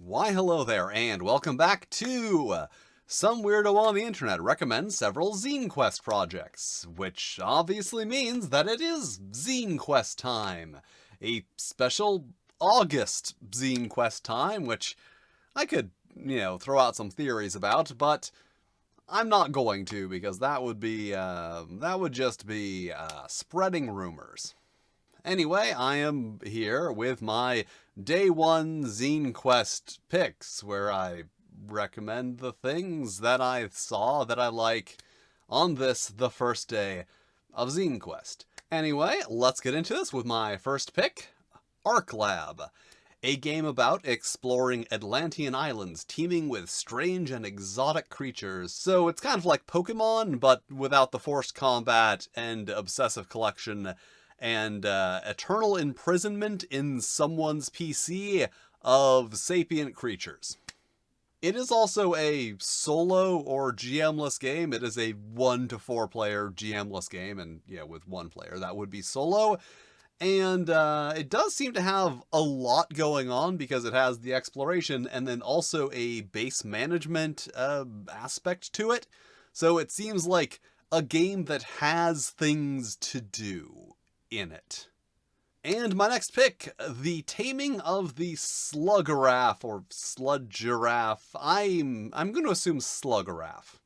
Why hello there, and welcome back to Some Weirdo on the Internet recommends several Zine Quest projects, which obviously means that it is Zine Quest time. A special August Zine Quest time, which I could, throw out some theories about, but I'm not going to, because that would just be spreading rumors. Anyway, I am here with my Day 1 Zine Quest picks, where I recommend the things that I saw that I like on the first day of Zine Quest. Anyway, let's get into this with my first pick, Ark Lab. A game about exploring Atlantean islands teeming with strange and exotic creatures. So it's kind of like Pokemon, but without the forced combat and obsessive collection and eternal imprisonment in someone's PC of sapient creatures. It is also a solo or GM-less game. It is a 1 to 4 player GM-less game, and with one player that would be solo. And it does seem to have a lot going on because it has the exploration and then also a base management aspect to it. So it seems like a game that has things to do in it. And my next pick, the Taming of the Slugiraffe, or Slugiraffe. I'm going to assume Slugiraffe,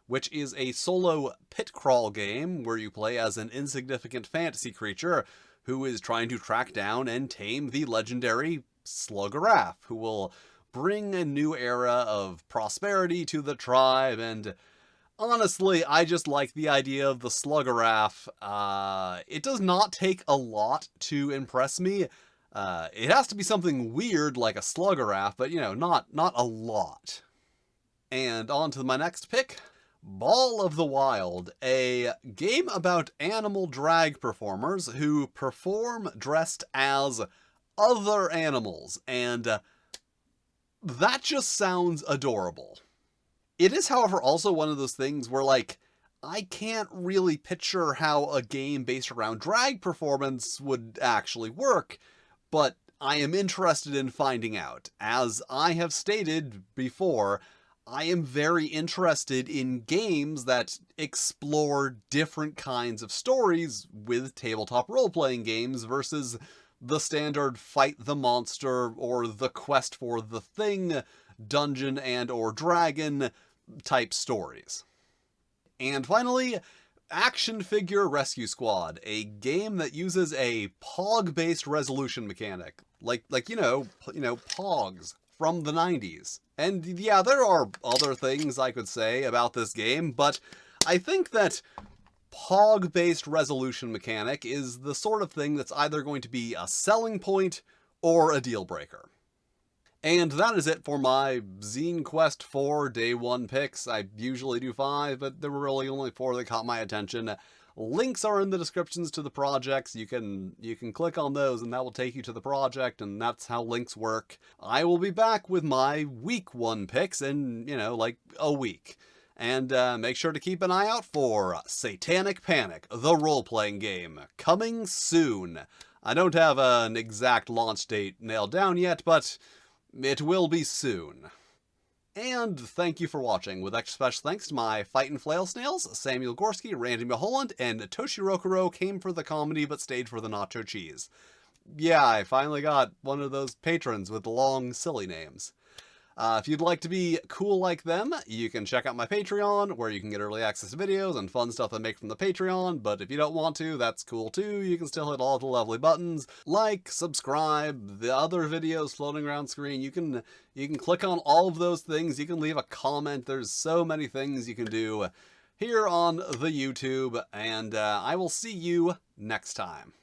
which is a solo pit crawl game where you play as an insignificant fantasy creature who is trying to track down and tame the legendary Slugiraffe, who will bring a new era of prosperity to the tribe. And honestly, I just like the idea of the Slugiraffe. It does not take a lot to impress me. It has to be something weird like a Slugiraffe, but not a lot. And on to my next pick, Ball of the Wild, a game about animal drag performers who perform dressed as other animals, and that just sounds adorable. It is, however, also one of those things where, I can't really picture how a game based around drag performance would actually work, but I am interested in finding out. As I have stated before, I am very interested in games that explore different kinds of stories with tabletop role-playing games versus the standard fight the monster or the quest for the thing, dungeon and or dragon type stories. And finally, Action Figure Rescue Squad, a game that uses a POG-based resolution mechanic, like POGs from the 90s. And yeah, there are other things I could say about this game, but I think that POG-based resolution mechanic is the sort of thing that's either going to be a selling point or a deal breaker. And that is it for my Zine Quest 4 Day 1 picks. I usually do 5, but there were really only 4 that caught my attention. Links are in the descriptions to the projects. You can click on those and that will take you to the project, and that's how links work. I will be back with my week 1 picks in, a week. And make sure to keep an eye out for Satanic Panic, the role-playing game, coming soon. I don't have an exact launch date nailed down yet, but it will be soon. And thank you for watching, with extra special thanks to my Fight and Flail Snails, Samuel Gorski, Randy Mulholland, and Toshirokuro came for the comedy but stayed for the nacho cheese. Yeah, I finally got one of those patrons with the long, silly names. If you'd like to be cool like them, you can check out my Patreon, where you can get early access to videos and fun stuff I make from the Patreon, but if you don't want to, that's cool too. You can still hit all the lovely buttons, like, subscribe, the other videos floating around screen. You can click on all of those things, you can leave a comment, there's so many things you can do here on the YouTube, and I will see you next time.